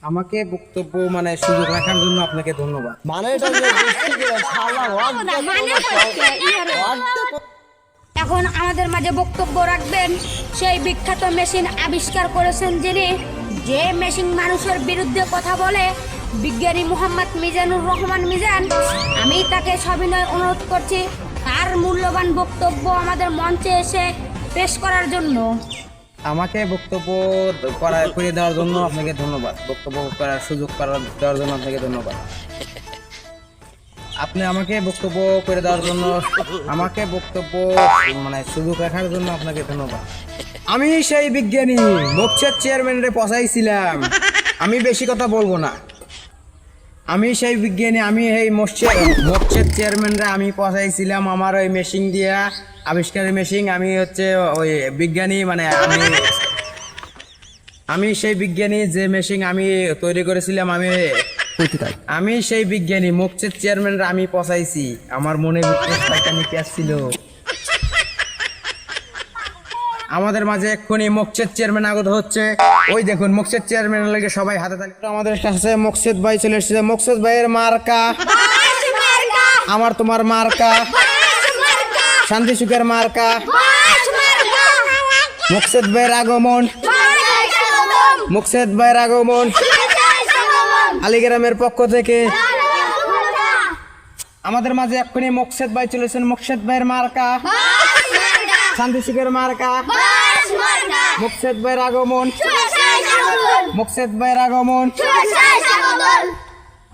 আমাকে বক্তব্য মানে সুযোগ রাখার জন্য আপনাকে ধন্যবাদ। মানে এটা যে বুঝছি কি শালা এখন আমাদের মাঝে বক্তব্য রাখবেন সেই বিখ্যাত মেশিন আবিষ্কার করেছেন যিনি, যে মেশিন মানুষের বিরুদ্ধে কথা বলে, বিজ্ঞানী মোহাম্মদ মিজানুর রহমান মিজান। আমি তাকে সবিনয় অনুরোধ করছি তার মূল্যবান বক্তব্য আমাদের মঞ্চে এসে পেশ করার জন্য। আমাকে বক্তব্য করে দেওয়ার জন্য আপনাকে ধন্যবাদ। বক্তব্য করার সুযোগ দেওয়ার জন্য আপনাকে ধন্যবাদ। আপনি আমাকে বক্তব্য করে দেওয়ার জন্য, আমাকে বক্তব্য মানে সুযোগ রাখার জন্য আপনাকে ধন্যবাদ। আমি সেই বিজ্ঞানী মকসেদ চেয়ারম্যানরে পচাইছিলাম। আমি বেশি কথা বলবো না। আমি সেই বিজ্ঞানী, আমি এই মকসেদ চেয়ারম্যানরে আমি পচাইছিলাম আমার ওই মেশিন দিয়া, আবিষ্কারের মেশিন। আমি হচ্ছে ওই বিজ্ঞানী, মানে আমি সেই বিজ্ঞানী যে মেশিন আমি তৈরি করেছিলাম। আমি সেই বিজ্ঞানী মকসেদ চেয়ারম্যানরা আমি পচাইছি। আমার মনে ভিতরে ছিল। আমাদের মাঝে এক্ষুনি মকসেদ চেয়ারম্যান আগত হচ্ছে। ওই দেখুন মকসেদ চেয়ারম্যানের লাগে সবাই হাতে তালি। আমাদের কাছে মকসেদ ভাই চলে এসেছে। মকসেদ ভাইয়ের মার্কা আমার তোমার মার্কা, শান্তি সুখের মার্কা। মকসেদ ভাইয়ের আগমন, মকসেদ ভাইয়ের আগমন আলিগ্রামের পক্ষ থেকে। আমাদের মাঝে এক্ষুনি মকসেদ ভাই চলেছেন। মকসেদ ভাইয়ের মার্কা, শান্তি সুখের মার্কা। মকসেদ ভাইয়ের আগমন, মকসেদ ভাইয়ের আগমন।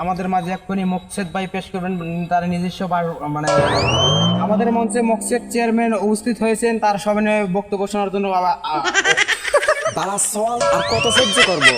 আমাদের মাঝে এক্ষুনি মকসেদ ভাই পেশ করবেন তার নিজস্ব মানে আমাদের মঞ্চে মকসেদ চেয়ারম্যান উপস্থিত হয়েছেন। তার সবিনয় বক্তব্য শোনার জন্য তারা সওয়াল আর কত সহ্য করবো।